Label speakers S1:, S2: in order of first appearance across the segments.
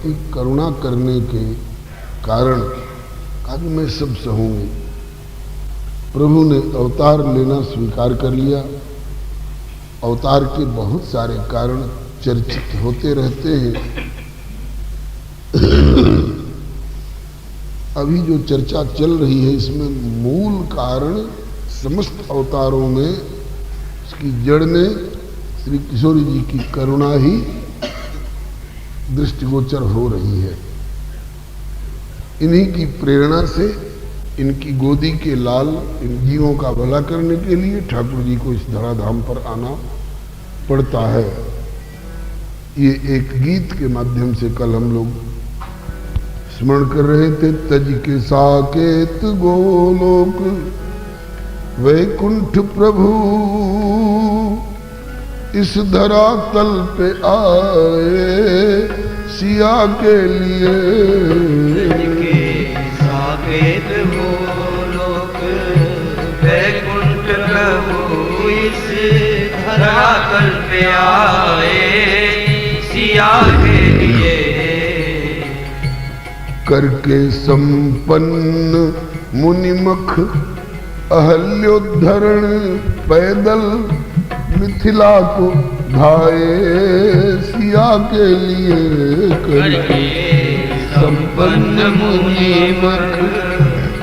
S1: प्रति करुणा करने के कारण कहा कि मैं सब सहूंगी। प्रभु ने अवतार लेना स्वीकार कर लिया। अवतार के बहुत सारे कारण चर्चित होते रहते हैं। अभी जो चर्चा चल रही है इसमें मूल कारण समस्त अवतारों में इसकी जड़ में श्री किशोरी जी की करुणा ही दृष्टिगोचर हो रही है। इन्हीं की प्रेरणा से इनकी गोदी के लाल इन जीवों का भला करने के लिए ठाकुर जी को इस धराधाम पर आना पड़ता है। ये एक गीत के माध्यम से कल हम लोग स्मरण कर रहे थे। तज के साकेत गोलोक वैकुंठ प्रभु इस धरातल पे आए सिया के लिए।
S2: साकेत गोलोक वैकुंठ प्रभु इस धरातल पे आए सिया के लिए।
S1: करके संपन्न मुनिमख अहल्योद्धरण पैदल मिथिला को धाये सिया के लिए।
S2: करके संपन्न मुनिमख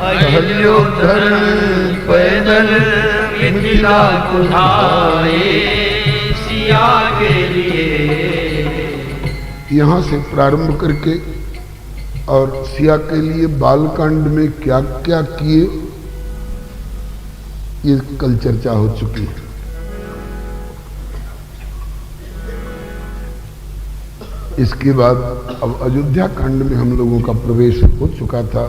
S2: अहल्योद्धरण पैदल मिथिला को धाये सिया के लिए।
S1: यहाँ से प्रारंभ करके और सिया के लिए बालकांड में क्या क्या किए ये कल चर्चा हो चुकी है। इसके बाद अब अयोध्या कांड में हम लोगों का प्रवेश हो चुका था।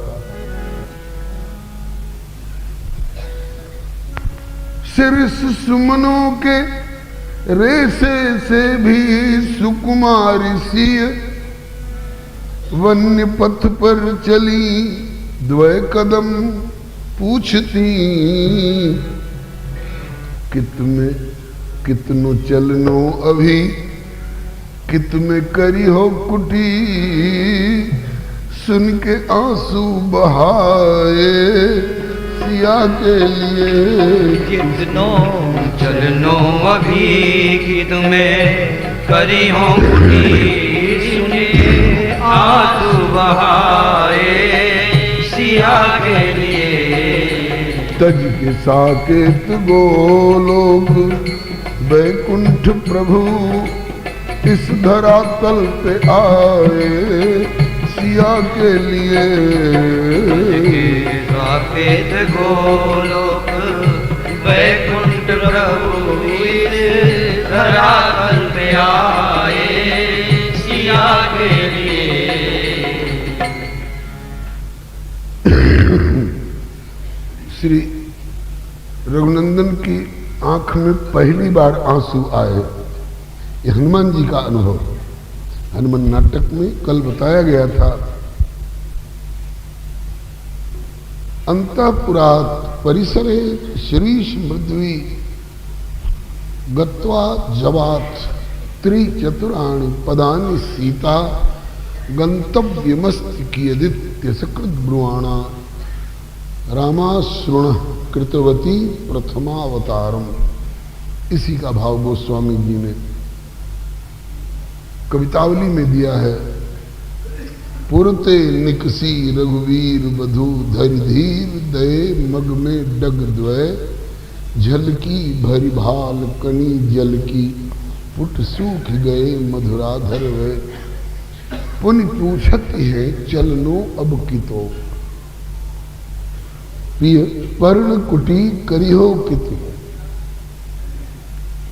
S1: शिरस सुमनों के रेसे से भी सुकुमारी सिय वन्य पथ पर चली द्वय कदम पूछती। कितनो चलनो अभी कित में करी हो कुटी सुन के आंसू बहाए सिया के लिए।
S2: कितनो चलनो अभी कित में करी हो कुटी सुन के आंसू बहाए सिया के लिए।
S1: तज के साकेत गोलोक वैकुंठ प्रभु इस धरातल पे आए सिया के लिए।
S2: साकेत गोलोक वैकुंठ प्रभु इस धरातल पे आए सिया के लिए।
S1: श्री रघुनंदन की आंख में पहली बार आंसू आए। ये हनुमान जी का अनुभव हनुमान नाटक में कल बताया गया था। अंतःपुरात् परिसरे श्रीश मृद्वी गत्वा जवात् त्रिचतुराणि पदानि सीता गंतव्यमस्ति कियदित्य सकृत ब्रुवाणा रामाश्रुण कृतवती प्रथमावतारम। इसी का भाव गोस्वामी जी ने कवितावली में दिया है। पुरते निकसी रघुवीर बधु धरि धीर दये मग में डग द्वय झलकी भरी भाल कनी जल की पुट सूख गए मधुराधर वे। पुनि पूछत है चलनो अब कितो प्रिय पर्ण कुटी करिहो कित।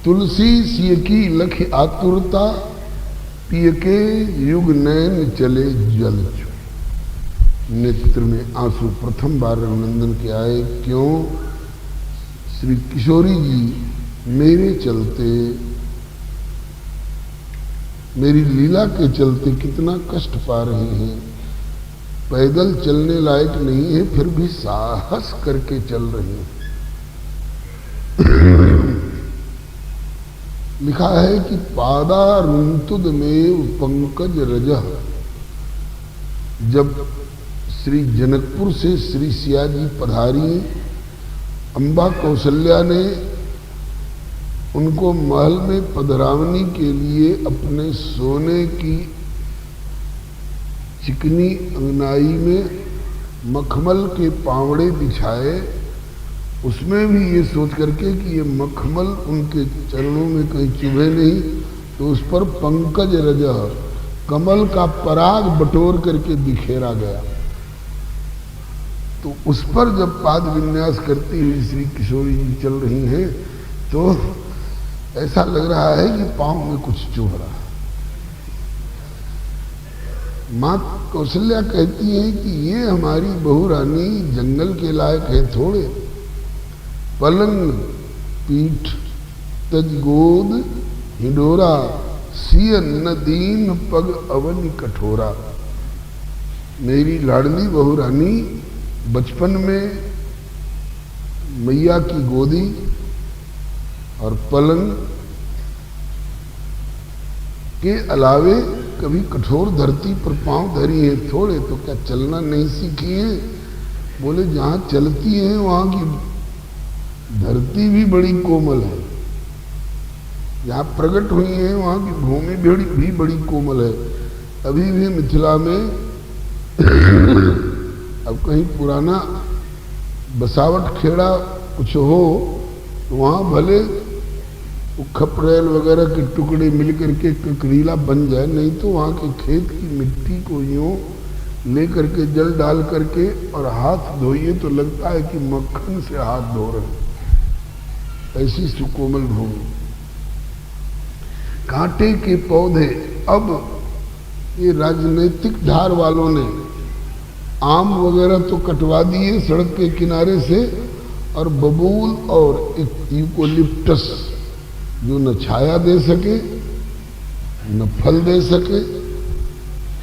S1: तुलसी सिय की लख आतुरता पिय के युग नैन चले जल। नेत्र में आंसू प्रथम बार रघुनंदन के आए। क्यों? श्री किशोरी जी मेरे चलते मेरी लीला के चलते कितना कष्ट पा रहे हैं। पैदल चलने लायक नहीं है फिर भी साहस करके चल रहे हैं। लिखा है कि पादारुंतुद में पंकज रजह जब श्री जनकपुर से श्री सिया जी पधारी, अम्बा कौशल्या ने उनको महल में पधरावनी के लिए अपने सोने की चिकनी अंगनाई में मखमल के पावड़े बिछाए, उसमें भी ये सोच करके कि ये मखमल उनके चरणों में कहीं चुभे नहीं, तो उस पर पंकज रजह कमल का पराग बटोर करके बिखेरा गया। तो उस पर जब पाद विन्यास करती हुई श्री किशोरी जी चल रही हैं तो ऐसा लग रहा है कि पांव में कुछ चुभ रहा है। माँ कौशल्या कहती है कि ये हमारी बहू रानी जंगल के लायक है थोड़े, पलंग पीठ तज गोद हिंडोरा, सिय नदीन पग अवनी कठोरा। मेरी लाडली बहू रानी बचपन में मैया की गोदी और पलंग के अलावे कभी कठोर धरती पर पांव धरी है थोड़े, तो क्या चलना नहीं सीखी है? बोले जहां चलती है वहां की धरती भी बड़ी कोमल है, जहां प्रकट हुई है वहां की भूमि भी बड़ी कोमल है। अभी भी मिथिला में अब कहीं पुराना बसावट खेड़ा कुछ हो तो वहां भले खपरेल वगैरह के टुकड़े मिलकर के ककड़ीला बन जाए, नहीं तो वहां के खेत की मिट्टी को यूं ले करके जल डाल करके और हाथ धोइए तो लगता है कि मक्खन से हाथ धो रहे, ऐसी सुकोमल भूमि। कांटे के पौधे, अब ये राजनीतिक धार वालों ने आम वगैरह तो कटवा दिए सड़क के किनारे से, और बबूल और एक यूकोलिप्टस जो न छाया दे सके न फल दे सके,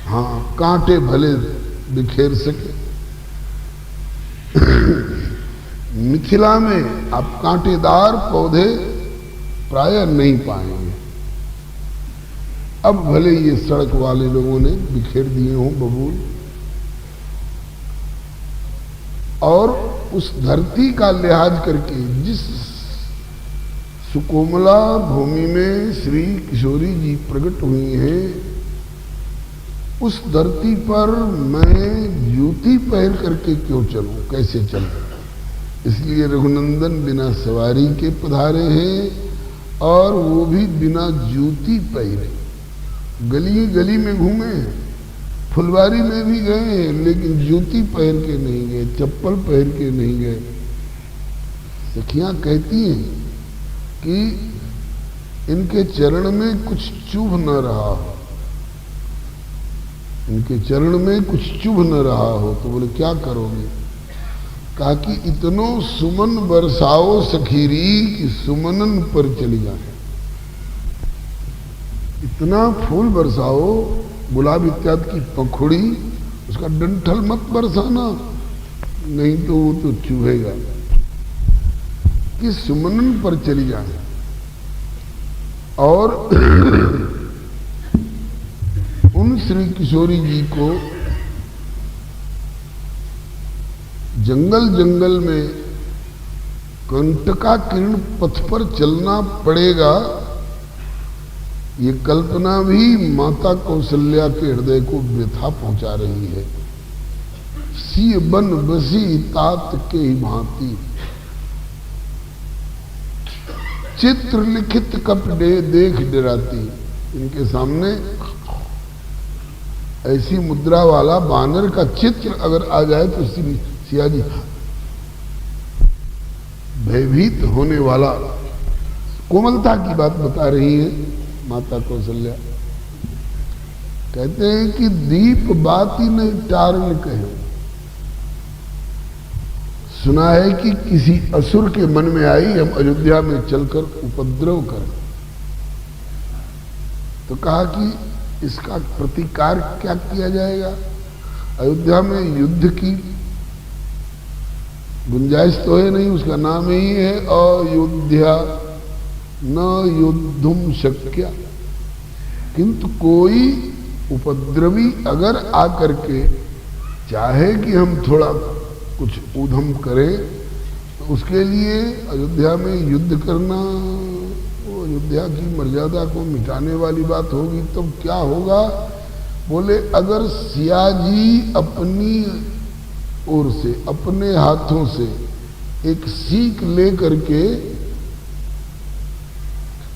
S1: हाँ कांटे भले बिखेर सके। मिथिला में आप कांटेदार पौधे प्राय नहीं पाएंगे। अब भले ये सड़क वाले लोगों ने बिखेर दिए हों बबूल, और उस धरती का लिहाज करके जिस सुकोमला भूमि में श्री किशोरी जी प्रकट हुई हैं, उस धरती पर मैं जूती पहन करके क्यों चलूं, कैसे चलूं? इसलिए रघुनंदन बिना सवारी के पधारे हैं, और वो भी बिना जूती पहने। गली गली में घूमे, फुलवारी में भी गए, लेकिन जूती पहन के नहीं गए, चप्पल पहन के नहीं गए। सखियां कहती हैं कि इनके चरण में कुछ चुभ न रहा हो, इनके चरण में कुछ चुभ न रहा हो। तो बोले क्या करोगे? कहा कि इतनो सुमन बरसाओ सखीरी कि सुमनन पर चली जाए। इतना फूल बरसाओ, गुलाब इत्यादि की पंखुड़ी, उसका डंठल मत बरसाना, नहीं तो वो तो चुभेगा, कि सुमनन पर चली जाए। और उन श्री किशोरी जी को जंगल जंगल में कंटका किरण पथ पर चलना पड़ेगा, ये कल्पना भी माता कौशल्या के हृदय को व्यथा पहुंचा रही है। सी बन बसी तात के ही भांति, चित्र लिखित कपड़े देख डराती। इनके सामने ऐसी मुद्रा वाला बानर का चित्र अगर आ जाए तो सिया जी भयभीत होने वाला। कोमलता की बात बता रही है माता कौशल्या। कहते हैं कि दीप बाती नहीं टारन कहे। सुना है कि किसी असुर के मन में आई हम अयोध्या में चलकर उपद्रव करें, तो कहा कि इसका प्रतिकार क्या किया जाएगा? अयोध्या में युद्ध की गुंजाइश तो है नहीं, उसका नाम ही है अयोध्या, न युद्धुम शक्या। किंतु कोई उपद्रवी अगर आकर के चाहे कि हम थोड़ा कुछ ऊधम करें तो उसके लिए अयोध्या में युद्ध करना, वो अयोध्या की मर्यादा को मिटाने वाली बात होगी। तो क्या होगा? बोले अगर सियाजी अपनी ओर से, अपने हाथों से एक सीख ले करके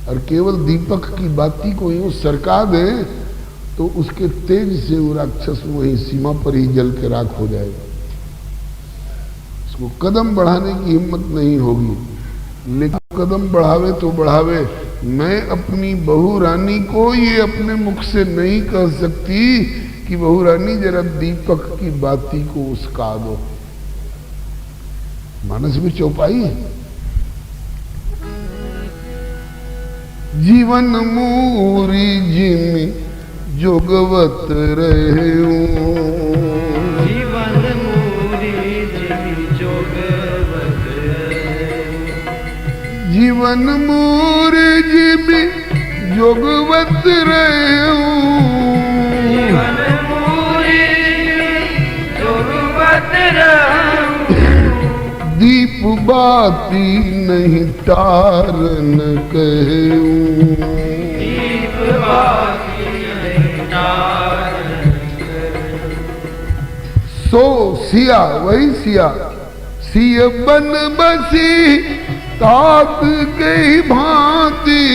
S1: और केवल दीपक की बाती को यूं सरका दे तो उसके तेज से वो राक्षस वही सीमा पर ही जल के राख हो जाएगा। उसको कदम बढ़ाने की हिम्मत नहीं होगी, लेकिन कदम बढ़ावे तो बढ़ावे। मैं अपनी बहू रानी को ये अपने मुख से नहीं कह सकती कि बहू रानी जरा दीपक की बाती को उसका दो। मानस में चौपाई है। जीवन मूरी जिमी जोगवत रहे,
S2: जीवन मूरी जिमी जोगवत रहे,
S1: जीवन मूरी जिमी जोगवत रहे,
S2: जीवन मूरी जोगवत रहे,
S1: दीप बाती नहीं तारन कहूं,
S2: दीप बाती नहीं तारन कहूं।
S1: सो सिया वही सिया, सिय बन बसी तात गई भांति,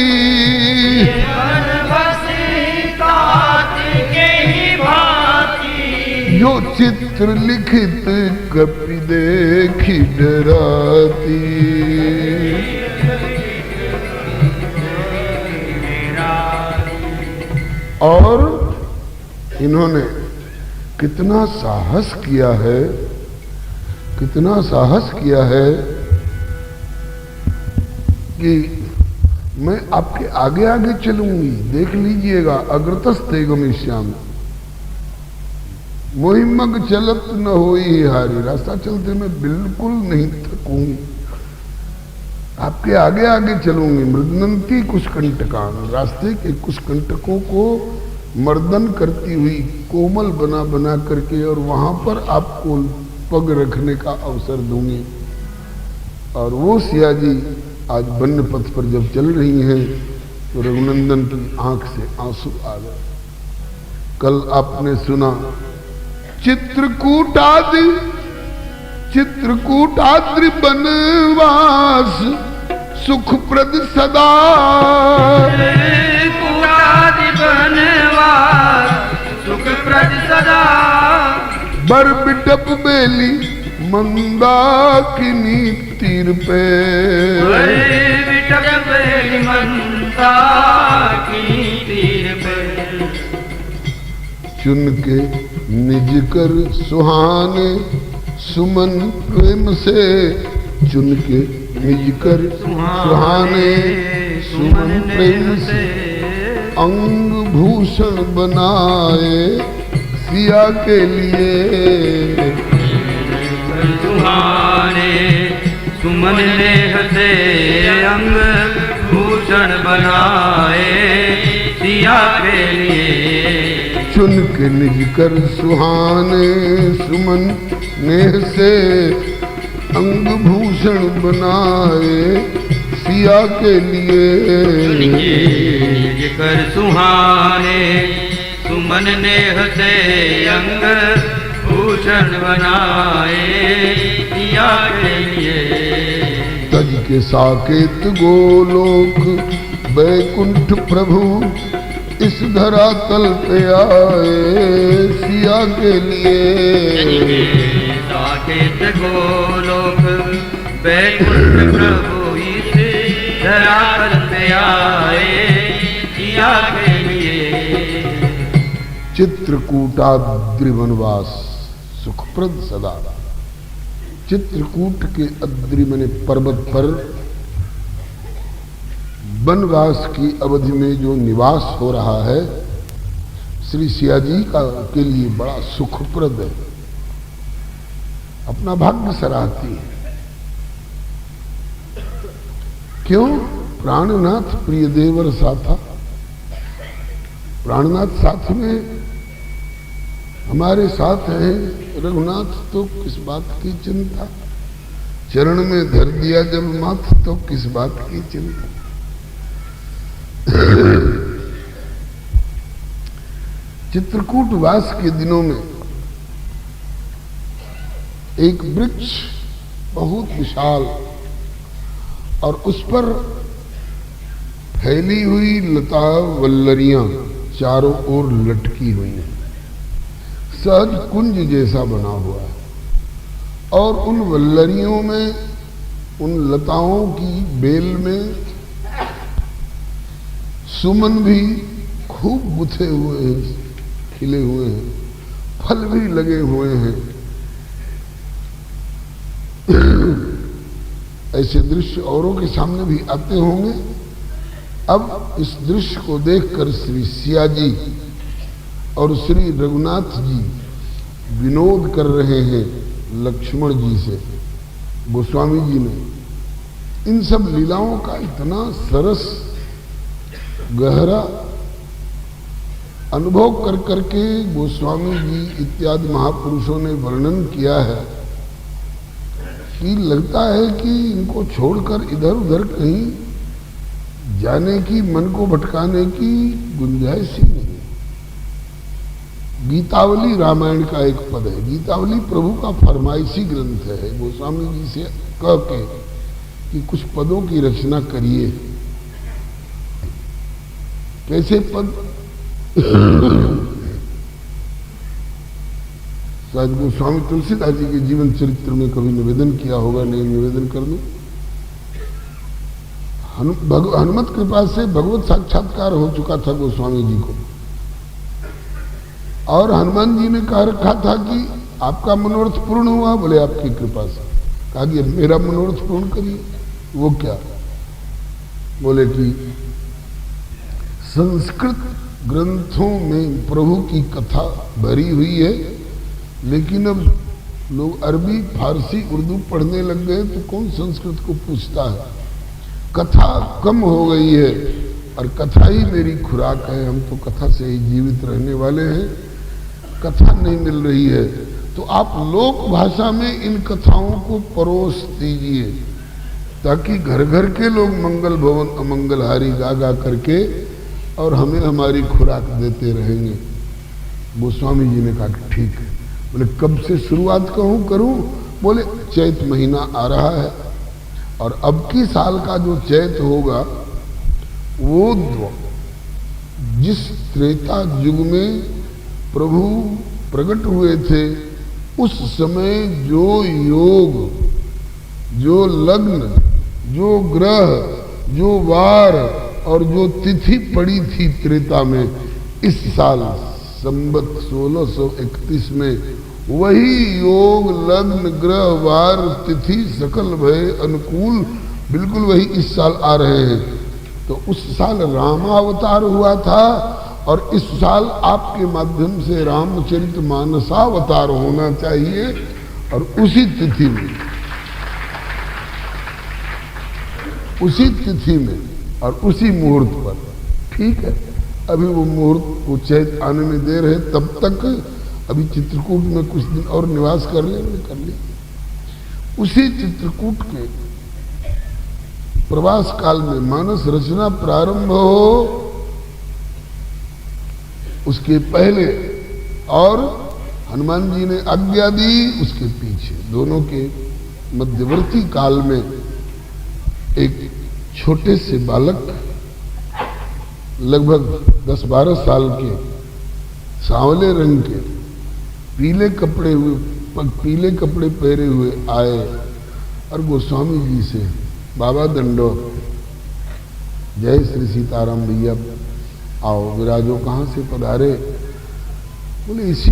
S2: बन बसी तात गई भांति,
S1: जो चित्र लिखित कपि देखी डराती। और इन्होंने कितना साहस किया है, कितना साहस किया है कि मैं आपके आगे आगे चलूंगी, देख लीजिएगा। अग्रतस्ते गमिष्यामि मोहिमग चलत न होई हारी, रास्ता चलते मैं बिल्कुल नहीं थकूंगी, आपके आगे आगे चलूंगी। मृदनंती कुछ कंटकान, रास्ते के कुछ कंटकों को मर्दन करती हुई कोमल बना बना करके, और वहां पर आपको पग रखने का अवसर दूंगी। और वो सिया जी आज वन्य पथ पर जब चल रही हैं तो रघुनंदन की आंख से आंसू आ गए। कल आपने सुना चित्रकूटाद्रि, चित्रकूटाद्रि बनवास सुखप्रद सदा,
S2: चित्रकूटाद्रि बनवास सुखप्रद सदा,
S1: बर बिटप बेली मंदाकिनी तीर पे,
S2: बर बिटप बेली मंदाकिनी तीर पे,
S1: चुन के निज कर सुहाने सुमन प्रेम से, चुन के निज कर सुहाने सुमन प्रेम से, अंग भूषण बनाए सिया के लिए,
S2: सुहाने सुमन नेह से अंग भूषण बनाए सिया के लिए,
S1: चुन के निज कर सुहाने सुमन नेह से अंग भूषण बनाए सिया के लिए,
S2: निज कर सुहाने सुमन नेह से अंग भूषण बनाए सिया के लिए।
S1: तज के साकेत गोलोक बैकुंठ प्रभु इस धरातल पे आए सिया के लिए,
S2: साकेत गोलोक बैकुंठ प्रभु इस धरातल पे आए सिया के लिए।
S1: चित्रकूटाद्रि वनवास सुखप्रद सदा, चित्रकूट के अद्रि मने पर्वत पर वनवास की अवधि में जो निवास हो रहा है श्री सिया जी का के लिए बड़ा सुखप्रद है, अपना भाग्य सराहती है। क्यों? प्राणनाथ प्रिय देवर साथा, प्राणनाथ साथ में हमारे साथ हैं रघुनाथ तो किस बात की चिंता, चरण में धर दिया जब माथ तो किस बात की चिंता। चित्रकूट वास के दिनों में एक वृक्ष बहुत विशाल और उस पर फैली हुई लता वल्लरियां चारों ओर लटकी हुई हैं, सहज कुंज जैसा बना हुआ है। और उन वल्लरियों में, उन लताओं की बेल में सुमन भी खूब गुथे हुए हैं, खिले हुए हैं, फल भी लगे हुए हैं। ऐसे दृश्य औरों के सामने भी आते होंगे। अब इस दृश्य को देखकर श्री सिया जी और श्री रघुनाथ जी विनोद कर रहे हैं लक्ष्मण जी से। गोस्वामी जी ने इन सब लीलाओं का इतना सरस गहरा अनुभव कर करके गोस्वामी जी इत्यादि महापुरुषों ने वर्णन किया है कि लगता है कि इनको छोड़कर इधर उधर कहीं जाने की, मन को भटकाने की गुंजाइश ही नहीं। गीतावली रामायण का एक पद है। गीतावली प्रभु का फरमाइशी ग्रंथ है। गोस्वामी जी से कह के कि कुछ पदों की रचना करिए। कैसे पद? शायद गोस्वामी तुलसीदास जी के जीवन चरित्र में कभी निवेदन किया होगा, नहीं निवेदन कर दूं। हनुमत कृपा से भगवत साक्षात्कार हो चुका था गोस्वामी जी को, और हनुमान जी ने कहा रखा था कि आपका मनोरथ पूर्ण हुआ। बोले आपकी कृपा से। कहा कि मेरा मनोरथ पूर्ण करिए। वो क्या? बोले कि संस्कृत ग्रंथों में प्रभु की कथा भरी हुई है, लेकिन अब लोग अरबी, फारसी, उर्दू पढ़ने लग गए तो कौन संस्कृत को पूछता है। कथा कम हो गई है और कथा ही मेरी खुराक है। हम तो कथा से ही जीवित रहने वाले हैं। कथा नहीं मिल रही है तो आप लोक भाषा में इन कथाओं को परोस दीजिए, ताकि घर घर के लोग मंगल भवन अमंगलहारी गा गा करके और हमें हमारी खुराक देते रहेंगे। गोस्वामी जी ने कहा ठीक है। बोले कब से शुरुआत करूं? बोले चैत महीना आ रहा है और अब की साल का जो चैत होगा वो जिस त्रेता युग में प्रभु प्रकट हुए थे, उस समय जो योग, जो लग्न, जो ग्रह, जो वार और जो तिथि पड़ी थी त्रेता में, इस साल संवत 1631 में वही योग, लग्न, ग्रह, वार, तिथि सकल भय अनुकूल बिल्कुल वही इस साल आ रहे हैं। तो उस साल रामावतार हुआ था और इस साल आपके माध्यम से रामचरित मानसावतार होना चाहिए, और उसी तिथि में, उसी तिथि में और उसी मुहूर्त पर। ठीक है, अभी वो मुहूर्त को चैत आने में देर है, तब तक अभी चित्रकूट में कुछ दिन और निवास कर ले। उसी चित्रकूट के प्रवास काल में मानस रचना प्रारंभ हो उसके पहले और हनुमान जी ने आज्ञा दी उसके पीछे, दोनों के मध्यवर्ती काल में एक छोटे से बालक, लगभग 10-12 साल के, सांवले रंग के, पीले कपड़े पहरे हुए आए और गोस्वामी जी से, बाबा दंडो, जय श्री सीताराम भैया, आओ विराजो, कहाँ से पधारे? बोले इसी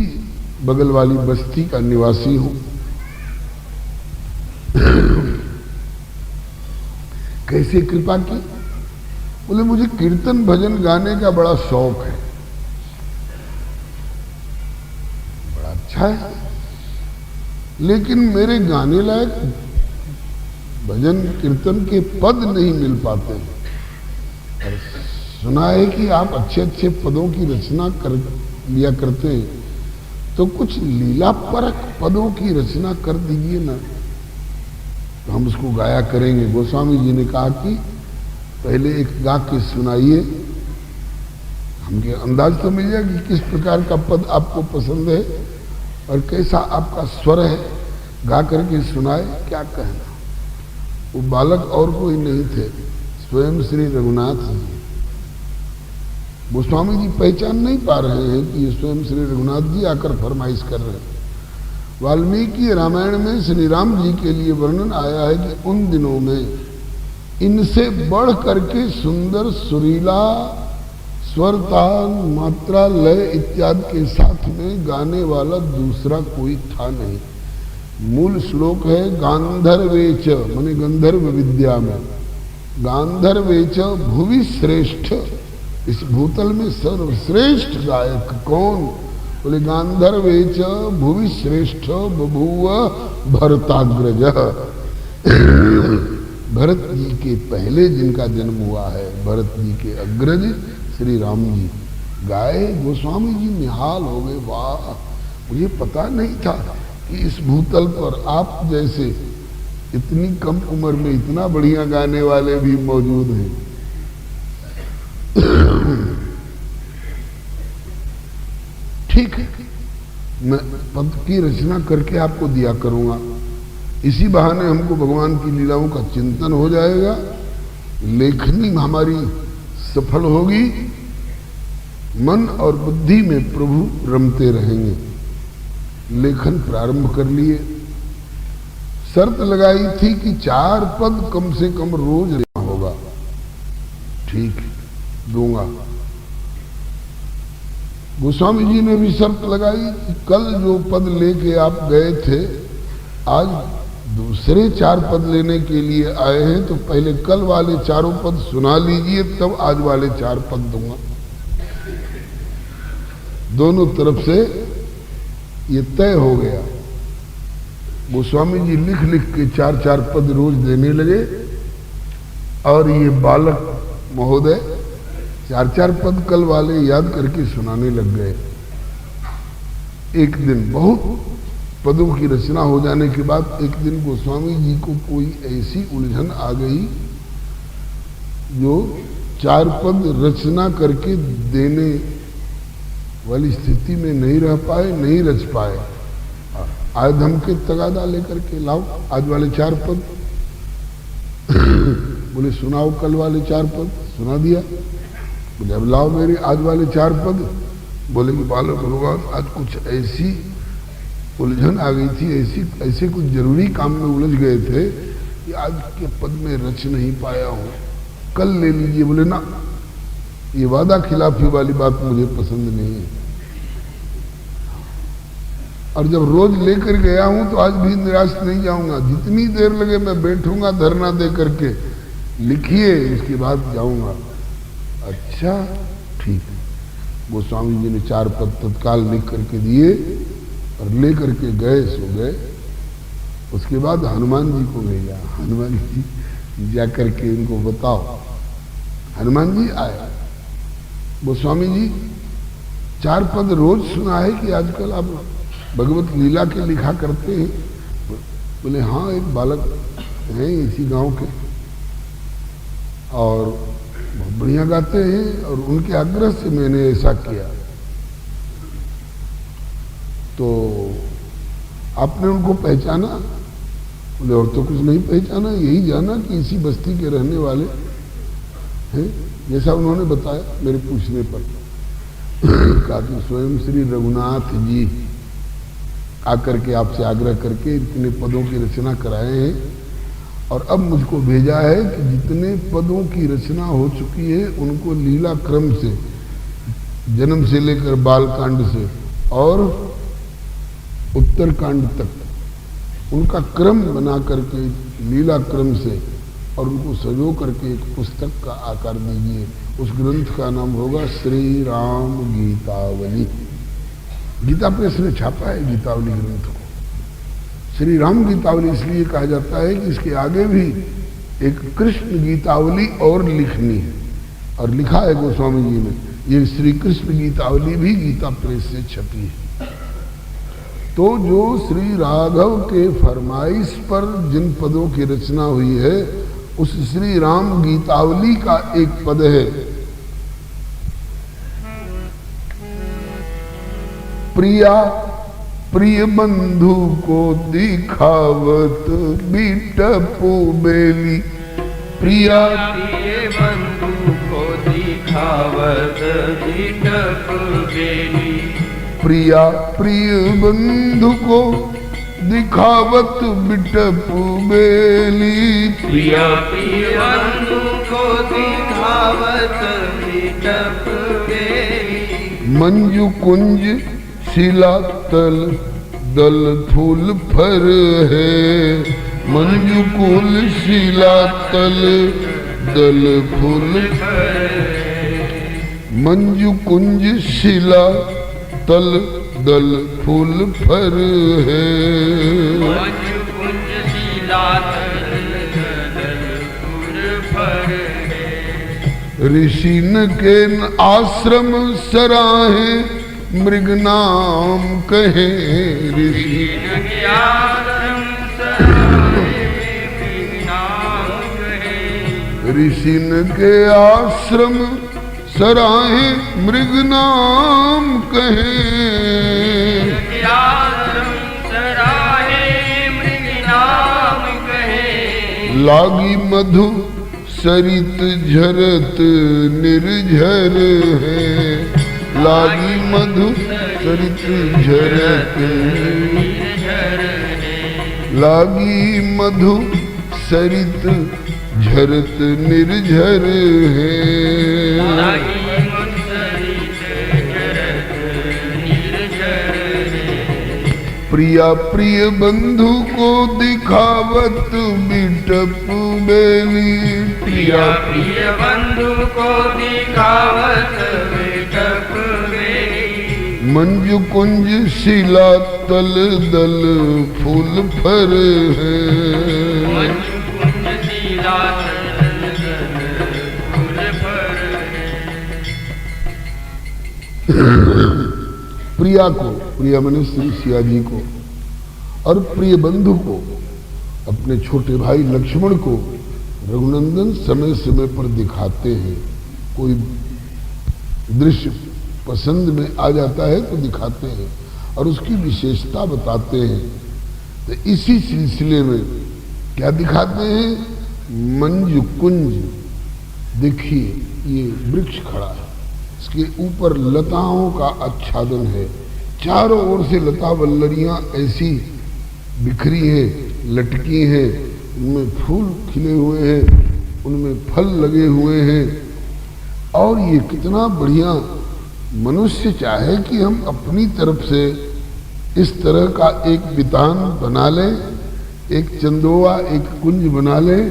S1: बगल वाली बस्ती का निवासी हूं। कैसे कृपा की? बोले मुझे कीर्तन भजन गाने का बड़ा शौक है। बड़ा अच्छा है, लेकिन मेरे गाने लायक भजन कीर्तन के पद नहीं मिल पाते हैं। और सुना है कि आप अच्छे अच्छे पदों की रचना कर लिया करते हैं, तो कुछ लीला परक पदों की रचना कर दीजिए ना, तो हम उसको गाया करेंगे। गोस्वामी जी ने कहा कि पहले एक गा के सुनाइए, हमके अंदाज तो मिल जाए कि किस प्रकार का पद आपको पसंद है और कैसा आपका स्वर है, गा करके सुनाए। क्या कहना। वो बालक और कोई नहीं थे, स्वयं श्री रघुनाथ जी। गोस्वामी जी पहचान नहीं पा रहे हैं कि ये स्वयं श्री रघुनाथ जी आकर फरमाइश कर रहे हैं। वाल्मीकि रामायण में श्री राम जी के लिए वर्णन आया है कि उन दिनों में इनसे बढ़ करके सुंदर सुरीला स्वर, ताल, मात्रा, लय इत्यादि के साथ में गाने वाला दूसरा कोई था नहीं। मूल श्लोक है गांधर्वेच, माने गंधर्व विद्या में, गांधर्वेच भुवि श्रेष्ठ, इस भूतल में सर्वश्रेष्ठ गायक कौन? बोले गांधर्वेच भुवि श्रेष्ठ बभूव भरताग्रज। भरत जी के पहले जिनका जन्म हुआ है, भरत जी के अग्रज श्री राम जी गाए। गोस्वामी जी निहाल हो गए, वाह, मुझे पता नहीं था कि इस भूतल पर आप जैसे इतनी कम उम्र में इतना बढ़िया गाने वाले भी मौजूद हैं। ठीक है, मैं पद की रचना करके आपको दिया करूंगा, इसी बहाने हमको भगवान की लीलाओं का चिंतन हो जाएगा, लेखनी हमारी सफल होगी, मन और बुद्धि में प्रभु रमते रहेंगे। लेखन प्रारंभ कर लिए। शर्त लगाई थी कि 4 पद कम से कम रोज लेना होगा। ठीक, दूंगा। गोस्वामी जी ने भी शर्त लगाई कि कल जो पद लेके आप गए थे, आज दूसरे 4 पद लेने के लिए आए हैं, तो पहले कल वाले 4 पद सुना लीजिए, तब आज वाले 4 पद दूंगा। दोनों तरफ से ये तय हो गया। गोस्वामी जी लिख लिख के 4-4 पद रोज देने लगे, और ये बालक महोदय 4-4 पद कल वाले याद करके सुनाने लग गए। एक दिन बहुत पदों की रचना हो जाने के बाद एक दिन गोस्वामी जी को कोई ऐसी उलझन आ गई जो 4 पद रचना करके देने वाली स्थिति में नहीं रह पाए, नहीं रच पाए। आज धमके तगादा लेकर के लाओ आज वाले 4 पद। बोले सुनाओ कल वाले 4 पद, सुना दिया। बोले अब लाओ मेरे आज वाले 4 पद। बोले कि बालक भगवान आज कुछ ऐसी उलझन आ गई थी, ऐसे कुछ जरूरी काम में उलझ गए थे कि आज के पद में रच नहीं पाया हूं, कल ले लीजिए। बोले ना, ये वादा खिलाफी वाली बात मुझे पसंद नहीं है, और जब रोज लेकर गया हूं तो आज भी निराश नहीं जाऊंगा। जितनी देर लगे मैं बैठूंगा धरना दे करके, लिखिए उसके बाद जाऊंगा। अच्छा ठीक है। गोस्वामी जी ने 4 पद तत्काल लिख करके दिए और ले करके गए, सो गए। उसके बाद हनुमान जी को भेजा, हनुमान जी जा करके इनको बताओ। हनुमान जी आए। गोस्वामी जी 4 पद रोज सुना है कि आजकल आप भगवत लीला के लिखा करते हैं? बोले हाँ, एक बालक हैं इसी गांव के और बहुत बढ़िया गाते हैं, और उनके आग्रह से मैंने ऐसा किया। तो आपने उनको पहचाना? बोले और तो कुछ नहीं पहचाना, यही जाना कि इसी बस्ती के रहने वाले हैं, जैसा उन्होंने बताया मेरे पूछने पर। कहा कि स्वयं श्री रघुनाथ जी आकर के आपसे आग्रह करके इतने पदों की रचना कराए हैं, और अब मुझको भेजा है कि जितने पदों की रचना हो चुकी है उनको लीला क्रम से, जन्म से लेकर बाल कांड से और उत्तरकांड तक उनका क्रम बना करके लीला क्रम से, और उनको सजो करके एक पुस्तक का आकार दीजिए। उस ग्रंथ का नाम होगा श्री राम गीतावली। गीता प्रेस ने छापा है गीतावली ग्रंथ को। श्री राम गीतावली इसलिए कहा जाता है कि इसके आगे भी एक कृष्ण गीतावली और लिखनी है, और लिखा है गोस्वामी जी ने। ये श्री कृष्ण गीतावली भी गीता प्रेस से छपी है। तो जो श्री राघव के फरमाइश पर जिन पदों की रचना हुई है उस श्री राम गीतावली का एक पद है, प्रिया प्रिय बंधु को दिखावत बिटपू बेली। प्रिया
S2: प्रिय बंधु को दिखावत बिटपू बेली।
S1: प्रिया प्रिय बंधु को दिखावत बिटपू बेली।
S2: प्रिया प्रिय बंधु को दिखावत बिटपू बेली।
S1: मंजू कुंज शिला तल दल फूल फर है। मंजू कुल शिला तल दल फूल
S2: फर।
S1: मंजू कुंज शिला तल दल फूल फर है।
S2: मंजू कुंज शिला तल दल फूल फर है।
S1: ऋषिन के आश्रम सराहे मृग नाम कहे। ऋषि
S2: के आश्रम सराहे मृग नाम कहे।
S1: ऋषिन के आश्रम सराहे मृग नाम कहे।
S2: आश्रम सराहे मृग नाम कहे।
S1: लागी मधु सरित झरत निर्झर है। लागी मधु सरित झरत लागी मधु सरित झरत निर्झर है। प्रिया प्रिय बंधु को दिखावत बिटपू बेली।
S2: प्रिया प्रिय बंधु को दिखावत बिटपू बेली।
S1: मंजू कुंज शिला तल दल फूल फर है।
S2: मंजू कुंज शिला तल दल फूल फर है।
S1: प्रिया को, प्रिया मने श्री सिया जी को, और प्रिय बंधु को, अपने छोटे भाई लक्ष्मण को रघुनंदन समय समय पर दिखाते हैं। कोई दृश्य पसंद में आ जाता है तो दिखाते हैं और उसकी विशेषता बताते हैं। तो इसी सिलसिले में क्या दिखाते हैं? मंजू कुंज। देखिए ये वृक्ष खड़ा है, इसके ऊपर लताओं का आच्छादन है। चारों ओर से लता वल्लरियां ऐसी बिखरी हैं, लटकी हैं, उनमें फूल खिले हुए हैं, उनमें फल लगे हुए हैं। और ये कितना बढ़िया, मनुष्य चाहे कि हम अपनी तरफ से इस तरह का एक वितान बना लें, एक चंदोवा, एक कुंज बना लें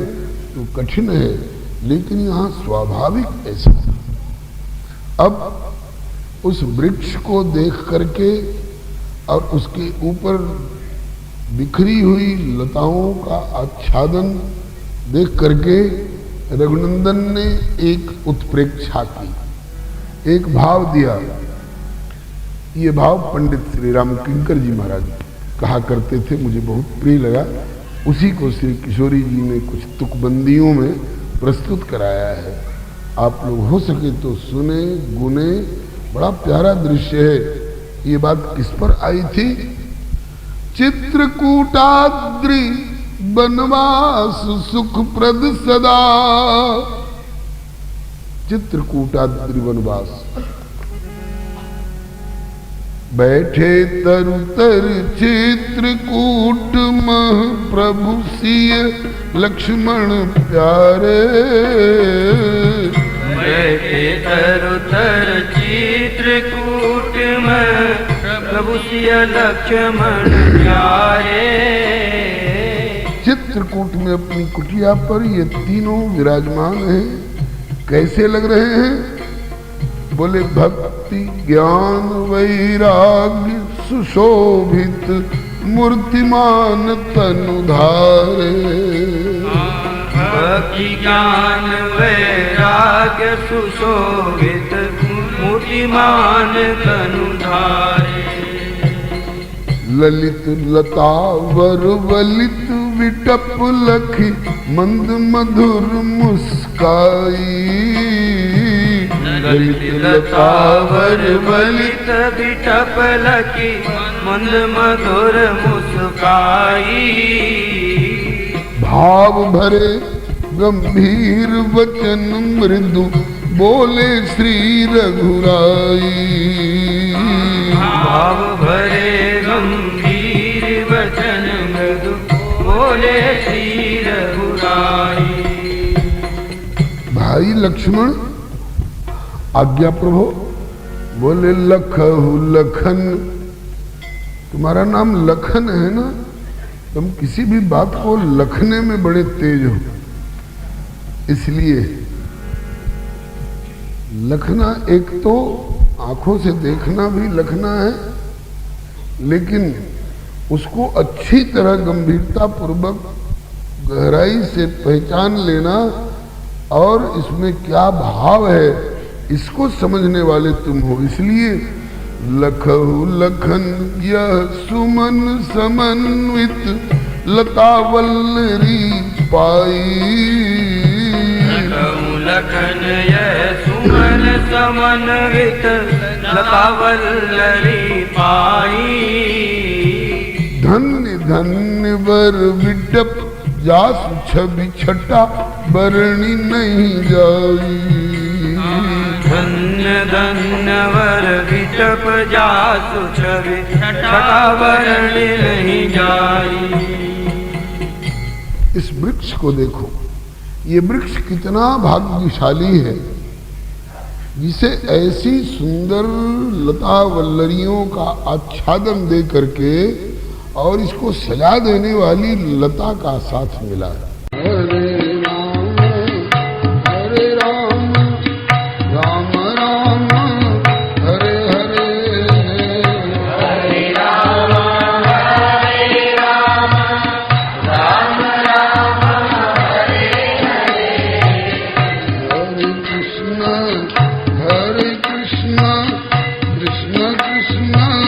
S1: तो कठिन है, लेकिन यहाँ स्वाभाविक ऐसा। अब उस वृक्ष को देख करके और उसके ऊपर बिखरी हुई लताओं का आच्छादन देख करके रघुनंदन ने एक उत्प्रेक्षा की, एक भाव दिया। ये भाव पंडित श्री राम किंकर जी महाराज कहा करते थे, मुझे बहुत प्रिय लगा। उसी को श्री किशोरी जी ने कुछ तुकबंदियों में प्रस्तुत कराया है। आप लोग हो सके तो सुने, गुने। बड़ा प्यारा दृश्य है। ये बात किस पर आई थी? चित्रकूटाद्रि बनवास सुखप्रद सदा। चित्रकूटाद्रि बनवास। बैठे तरु तर चित्रकूट मह प्रभु सिय लक्ष्मण प्यारे।
S2: बैठे तरु तर चित्रकूट में प्रभु सिय लक्ष्मण प्यारे।
S1: चित्रकूट में अपनी कुटिया पर ये तीनों विराजमान हैं। कैसे लग रहे हैं? बोले भक्ति ज्ञान वैराग्य सुशोभित मूर्तिमान तनुधारे।
S2: भक्ति ज्ञान वैराग्य सुशोभित मूर्तिमान तनुधारे।
S1: ललित लतावर वलित विटप लखी मंद मधुर मुस्काई।
S2: ललित लतावर वलित विटप लखी मंद मधुर मुस्काई।
S1: भाव भरे गंभीर वचन मृदु बोले श्री रघुराई।
S2: भाव भरे गंभीर वचन मृदु बोले श्री रघुराई।
S1: भाई लक्ष्मण आज्ञा प्रभु। बोले लखहु लखन, तुम्हारा नाम लखन है ना, तुम किसी भी बात को लखने में बड़े तेज हो, इसलिए लखना एक तो आंखों से देखना भी लखना है, लेकिन उसको अच्छी तरह गंभीरता पूर्वक गहराई से पहचान लेना और इसमें क्या भाव है इसको समझने वाले तुम हो। इसलिए लखहु लखन यह सुमन समन्वित लतावल्लरी पाई।
S2: लखहु लखन यह सुमन समन्वित लतावल्लरी पाई।
S1: धन्य धन्य वर विडप जासु छवि छटा बरणी नहीं जाई।
S2: धन्य धन्य वर विटप जासु छवि छटा बरणी नहीं जाई।
S1: इस वृक्ष को देखो, ये वृक्ष कितना भाग्यशाली है जिसे ऐसी सुंदर लता वल्लरियों का आच्छादन दे करके और इसको सजा देने वाली लता का साथ मिला है।
S3: Krishna